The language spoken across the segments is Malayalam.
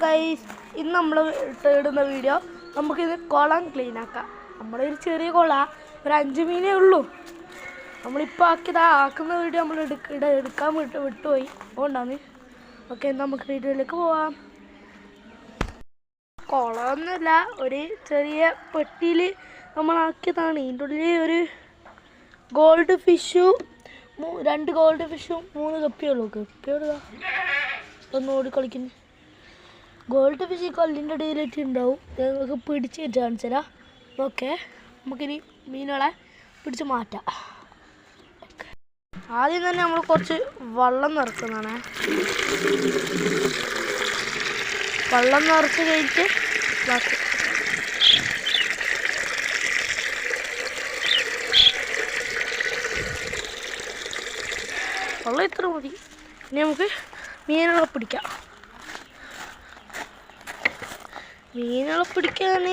ഗൈസ്, ഇന്ന് നമ്മൾ ഇടുന്ന വീഡിയോ നമുക്കിത് കുളം ക്ലീൻ ആക്കാം. നമ്മുടെ ഒരു ചെറിയ കുള, ഒരു 5 മീനേ ഉള്ളൂ. നമ്മളിപ്പോൾ ആക്കുന്ന വീഡിയോ നമ്മൾ എടുക്കാൻ വിട്ടുപോയി. അതുകൊണ്ടാണ്. ഓക്കെ, നമുക്ക് വീഡിയോയിലേക്ക് പോവാം. കുളമൊന്നുമില്ല, ഒരു ചെറിയ പെട്ടിയിൽ നമ്മളാക്കിയതാണ്. ഇതിൻ്റെ ഉള്ളിൽ ഒരു ഗോൾഡ് ഫിഷും 2 ഗോൾഡ് ഫിഷും 3 കപ്പിയുള്ളൂ. കപ്പിയോടാ ഒന്ന് ഓടിക്കളിക്കുന്നു. ഗോൾഡ് ഫിഷ് കല്ലിൻ്റെ ഇടയിലിട്ട് ഉണ്ടാവും. ഞങ്ങൾക്ക് പിടിച്ചിട്ട് കാണിച്ചു തരാം. ഓക്കെ, നമുക്കിനി മീനുകളെ പിടിച്ച് മാറ്റാം. ആദ്യം തന്നെ നമ്മൾ കുറച്ച് വെള്ളം നിറക്കുന്നതാണ്. വെള്ളം നിറച്ച് കഴിഞ്ഞിട്ട് ബാക്കി വെള്ളം ഇത്ര മതി. ഇനി നമുക്ക് മീനുകളെ പിടിക്കാം. മീനുകളെ പിടിക്കാൻ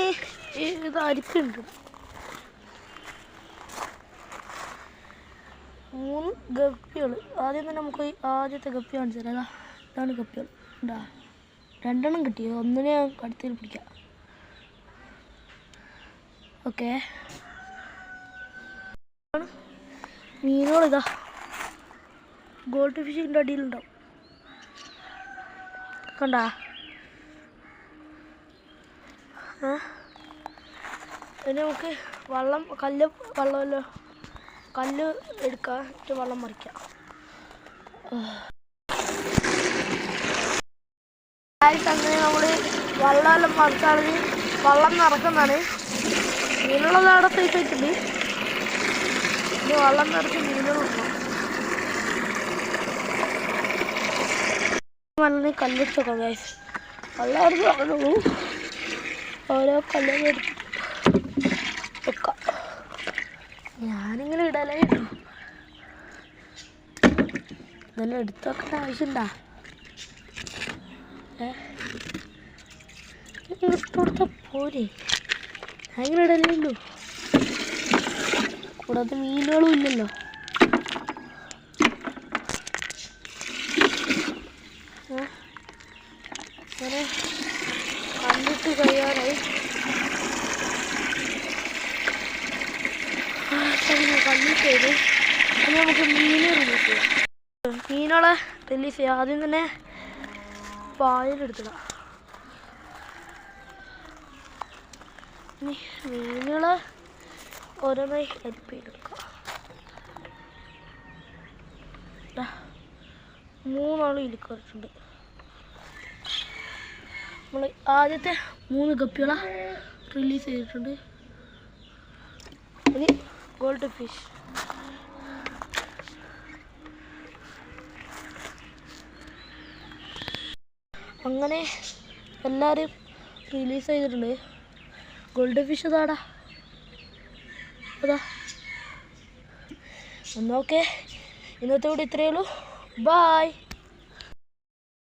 ഇത് അരിപ്പുണ്ട്. 3 ഗപ്പികൾ. ആദ്യം തന്നെ നമുക്ക് ആദ്യത്തെ ഗപ്പി കാണിച്ചു തരാം. ഇതാണ് ഗപ്പികൾ. ഉണ്ടാ 2 എണ്ണം കിട്ടിയോ? ഒന്നിനെ കടുത്തിൽ പിടിക്കാം. ഓക്കെ, മീനുകളിതാ ഗോൾഡ് ഫിഷിൻ്റെ അടിയിലുണ്ടാവും. കണ്ടാ? ഇനി നമുക്ക് വെള്ളമല്ലോ കല്ല് എടുക്കാം, വെള്ളം മറിക്കാം. അങ്ങനെ നമ്മൾ വെള്ളമെല്ലാം മറിച്ചാണെങ്കിൽ വെള്ളം നിറക്കുന്നതാണ്. മീനുള്ളത് അവിടെ തീറ്റിട്ടുണ്ട്. ഇനി വെള്ളം നിറച്ച് മീനുകൾ കിട്ടണം. നല്ല കല്ലെടുത്ത് വെക്കാം ഗൈസ്. വെള്ളം എടുത്ത് വെക്കണുള്ളൂ. ഓരോ കല്ലുകൾ എടുത്ത് വെക്കാം. ഞാനിങ്ങനെ ഇടലേ ഇട്ടു. ഇതെല്ലാം എടുത്ത് വെക്കേണ്ട ആവശ്യമുണ്ടാ? ഇട്ട് കൊടുത്താൽ പോരെ? അങ്ങനെ ഇടലേ ഉള്ളൂ. കൂടാതെ മീനുകളും ഇല്ലല്ലോ. അങ്ങനെ കണ്ടിട്ട് കഴിയാറായി. കണ്ടിട്ട് ഇനി നമുക്ക് മീനെ റിലീസ് ചെയ്യാം. മീനുകളെ റിലീസ് ചെയ്യാം. ആദ്യം തന്നെ പായലെടുത്തിടാം. ഇനി മീനുകളെ ഓരോന്നായി അരിപ്പിയെടുക്കാം. 3 ആളും ഇതിൽ കയറിയിട്ടുണ്ട്. നമ്മൾ ആദ്യത്തെ 3 ഗപ്പികളെ റിലീസ് ചെയ്തിട്ടുണ്ട്. ഇനി ഗോൾഡ് ഫിഷ്. അങ്ങനെ എല്ലാവരും റിലീസ് ചെയ്തിട്ടുണ്ട്. ഗോൾഡ് ഫിഷ് ഇതാടാ. അതാ എന്നോക്കെ ഇന്നത്തെ കൂടെ ഇത്രയേ ഉള്ളൂ. ബായ്.